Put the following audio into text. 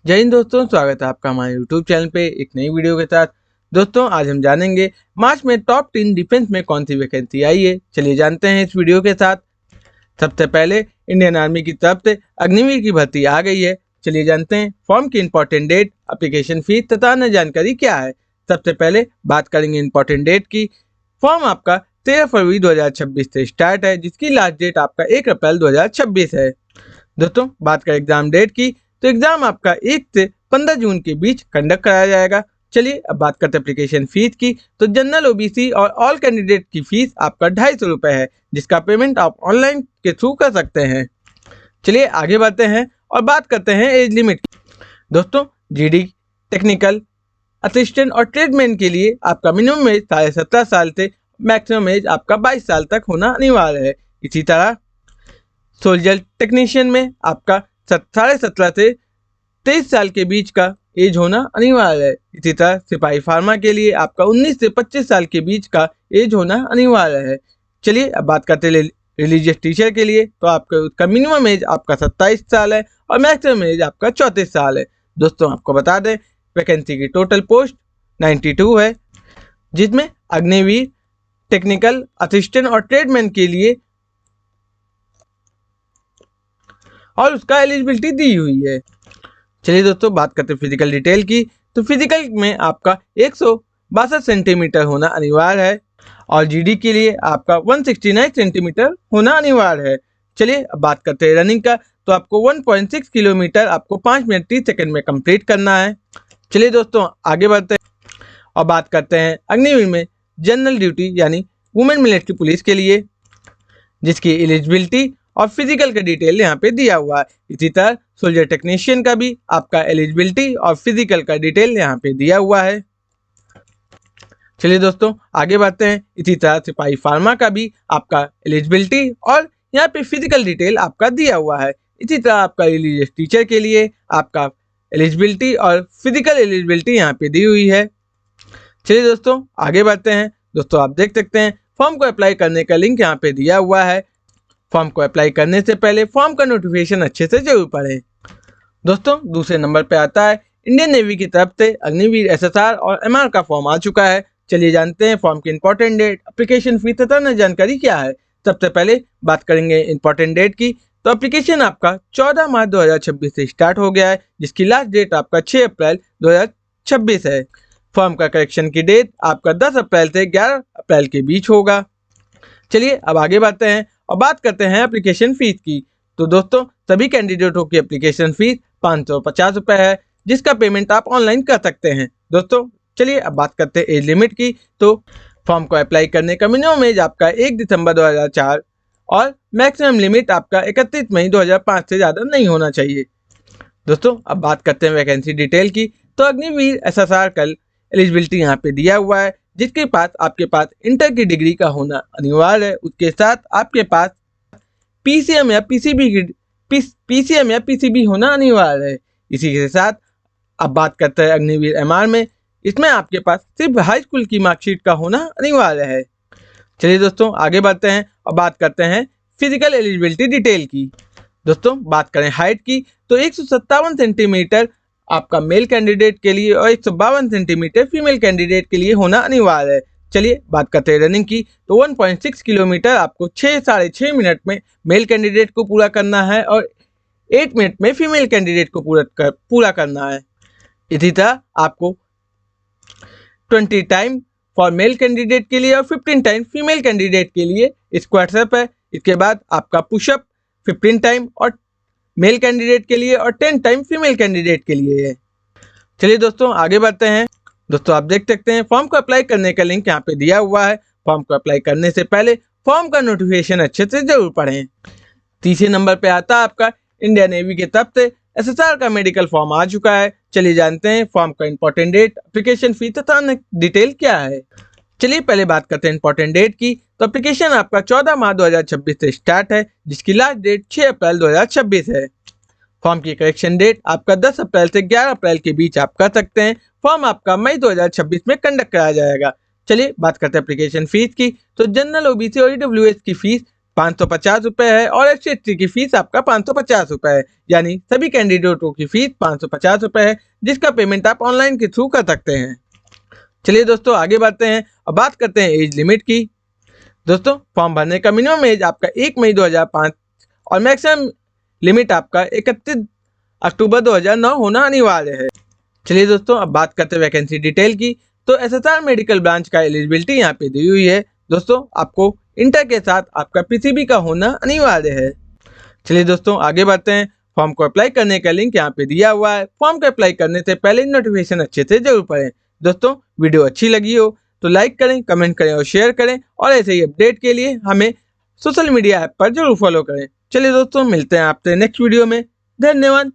जय हिंद दोस्तों, स्वागत है आपका हमारे यूट्यूब चैनल पे एक नई वीडियो के साथ। दोस्तों आज हम जानेंगे मार्च में टॉप 3 डिफेंस में कौन सी वैकेंसी आई है। चलिए जानते हैं इस वीडियो के साथ। सबसे पहले इंडियन आर्मी की तरफ से अग्निवीर की भर्ती आ गई है। चलिए जानते हैं फॉर्म की इंपॉर्टेंट डेट, एप्लीकेशन फीस तथा अन्य जानकारी क्या है। सबसे पहले बात करेंगे इंपॉर्टेंट डेट की। फॉर्म आपका 13 फरवरी 2026 से स्टार्ट है, जिसकी लास्ट डेट आपका 1 अप्रैल 2026 है। दोस्तों बात करें एग्जाम डेट की, तो एग्जाम आपका 1 से 15 जून के बीच कंडक्ट कराया जाएगा। चलिए अब बात करते हैं एप्लीकेशन फीस की। तो जनरल, ओबीसी और ऑल कैंडिडेट की फीस आपका 250 रुपये है, जिसका पेमेंट आप ऑनलाइन के थ्रू कर सकते हैं। चलिए आगे बढ़ते हैं और बात करते हैं एज लिमिट की। दोस्तों जीडी, टेक्निकल असिस्टेंट और ट्रेडमैन के लिए आपका मिनिमम एज 17.5 साल से मैक्सिमम एज आपका 22 साल तक होना अनिवार्य है। इसी तरह सोल्जर टेक्नीशियन में आपका 17.5 से 23 साल के बीच का एज होना अनिवार्य है। इसी तरह सिपाही फार्मा के लिए आपका 19 से 25 साल के बीच का एज होना अनिवार्य है। चलिए अब बात करते हैं रिलीजियस टीचर के लिए, तो आपका उसका मिनिमम एज आपका 27 साल है और मैक्सिमम एज आपका 34 साल है। दोस्तों आपको बता दें वैकेंसी की टोटल पोस्ट 92 है, जिसमें अग्निवीर, टेक्निकल असिस्टेंट और ट्रेडमैन के लिए और उसका एलिजिबिलिटी दी हुई है। चलिए दोस्तों बात करते हैं फिजिकल डिटेल की। तो फिजिकल में आपका 162 सेंटीमीटर होना अनिवार्य है और जीडी के लिए आपका 169 सेंटीमीटर होना अनिवार्य है। चलिए अब बात करते हैं रनिंग का। तो आपको 1.6 किलोमीटर आपको 5 मिनट 30 सेकंड में कंप्लीट करना है। चलिए दोस्तों आगे बढ़ते हैं और बात करते हैं अग्निवीर में जनरल ड्यूटी यानी वुमेन मिलिट्री पुलिस के लिए, जिसकी एलिजिबिलिटी और फिजिकल का डिटेल यहाँ पे दिया हुआ है। इसी तरह सोल्जर टेक्नीशियन का भी आपका एलिजिबिलिटी और फिजिकल का डिटेल यहाँ पे दिया हुआ है। चलिए दोस्तों आगे बढ़ते हैं। इसी तरह सिपाही फार्मा का भी आपका एलिजिबिलिटी और यहाँ पे फिजिकल डिटेल आपका दिया हुआ है। इसी तरह आपका रिलीजियस टीचर के लिए आपका एलिजिबिलिटी और फिजिकल एलिजिबिलिटी यहाँ पे दी हुई है। चलिए दोस्तों आगे बढ़ते हैं। दोस्तों आप देख सकते हैं फॉर्म को अप्लाई करने का लिंक यहाँ पे दिया हुआ है। फॉर्म को अप्लाई करने से पहले फॉर्म का नोटिफिकेशन अच्छे से जरूर पढ़ें। दोस्तों दूसरे नंबर पे आता है इंडियन नेवी की तरफ से अग्निवीर, एसएसआर और एमआर का फॉर्म आ चुका है। चलिए जानते हैं फॉर्म की इंपॉर्टेंट डेट, एप्लीकेशन फीस तथा अन्य जानकारी क्या है। सबसे पहले बात करेंगे इंपॉर्टेंट डेट की। तो एप्लीकेशन आपका 14 मार्च 2026 से स्टार्ट हो गया है, जिसकी लास्ट डेट आपका 6 अप्रैल 2026 है। फॉर्म का करेक्शन की डेट आपका 10 अप्रैल से 11 अप्रैल के बीच होगा। चलिए अब आगे बढ़ते हैं और बात करते हैं एप्लीकेशन फीस की। तो दोस्तों सभी कैंडिडेटों की एप्लीकेशन फीस 550 रुपये है, जिसका पेमेंट आप ऑनलाइन कर सकते हैं। दोस्तों चलिए अब बात करते हैं एज लिमिट की। तो फॉर्म को अप्लाई करने का मिनिमम एज आपका 1 दिसंबर 2004 और मैक्सिमम लिमिट आपका 31 मई 2005 से ज़्यादा नहीं होना चाहिए। दोस्तों अब बात करते हैं वैकेंसी डिटेल की। तो अग्निवीर, एसएसआर का एलिजिबिलिटी यहाँ पे दिया हुआ है, जिसके पास आपके पास इंटर की डिग्री का होना अनिवार्य है। उसके साथ आपके पास पीसीएम या पीसीबी होना अनिवार्य है। इसी के साथ अब बात करते हैं अग्निवीर एमआर में, इसमें आपके पास सिर्फ हाई स्कूल की मार्कशीट का होना अनिवार्य है। चलिए दोस्तों आगे बढ़ते हैं और बात करते हैं फिजिकल एलिजिबिलिटी डिटेल की। दोस्तों बात करें हाइट की, तो 157 सेंटीमीटर आपका मेल कैंडिडेट के लिए और 152 सेंटीमीटर फीमेल कैंडिडेट के लिए होना अनिवार्य है। चलिए बात करते हैं रनिंग की। तो 1.6 किलोमीटर आपको 6.5 मिनट में मेल कैंडिडेट को पूरा करना है और 8 मिनट में फीमेल कैंडिडेट को पूरा करना है। इसी तरह आपको 20 टाइम फॉर मेल कैंडिडेट के लिए और 15 टाइम फीमेल कैंडिडेट के लिए स्क्वाट्स अप है। इसके बाद आपका पुशअप 15 टाइम और मेल कैंडिडेट के लिए और 10 टाइम फीमेल कैंडिडेट के लिए है। चलिए दोस्तों आगे बढ़ते हैं। दोस्तों आप देख सकते हैं फॉर्म को अप्लाई करने का लिंक यहाँ पे दिया हुआ है। फॉर्म को अप्लाई करने से पहले फॉर्म का नोटिफिकेशन अच्छे से जरूर पढ़ें। तीसरे नंबर पे आता है आपका इंडियन नेवी की तरफ से एसएसआर का मेडिकल फॉर्म आ चुका है। चलिए जानते हैं फॉर्म का इंपॉर्टेंट डेट, एप्लीकेशन फीस तथा डिटेल क्या है। चलिए पहले बात करते हैं इंपॉर्टेंट डेट की। तो एप्लीकेशन आपका 14 मार्च 2026 से स्टार्ट है, जिसकी लास्ट डेट 6 अप्रैल 2026 है। फॉर्म की करेक्शन डेट आपका 10 अप्रैल से 11 अप्रैल के बीच आप कर सकते हैं। फॉर्म आपका मई 2026 में कंडक्ट कराया जाएगा। चलिए बात करते हैं एप्लीकेशन फीस की। तो जनरल, ओबीसी और ईडब्ल्यूएस की फीस 550 है और SC/ST की फीस आपका 550 है। यानी सभी कैंडिडेटों की फीस 550 है, जिसका पेमेंट आप ऑनलाइन के थ्रू कर सकते हैं। चलिए दोस्तों आगे बढ़ते हैं और बात करते हैं एज लिमिट की। दोस्तों फॉर्म भरने का मिनिमम एज आपका 1 मई 2005 और मैक्सिमम लिमिट आपका 31 अक्टूबर 2009 होना अनिवार्य है। चलिए दोस्तों अब बात करते हैं वैकेंसी डिटेल की। तो SSR मेडिकल ब्रांच का एलिजिबिलिटी यहाँ पे दी हुई है। दोस्तों आपको इंटर के साथ आपका PCB का होना अनिवार्य है। चलिए दोस्तों आगे बढ़ते हैं। फॉर्म को अप्लाई करने का लिंक यहाँ पे दिया हुआ है। फॉर्म को अप्लाई करने से पहले नोटिफिकेशन अच्छे से जरूर पढ़ें। दोस्तों वीडियो अच्छी लगी हो तो लाइक करें, कमेंट करें और शेयर करें, और ऐसे ही अपडेट के लिए हमें सोशल मीडिया ऐप पर जरूर फॉलो करें। चलिए दोस्तों मिलते हैं आपसे नेक्स्ट वीडियो में। धन्यवाद।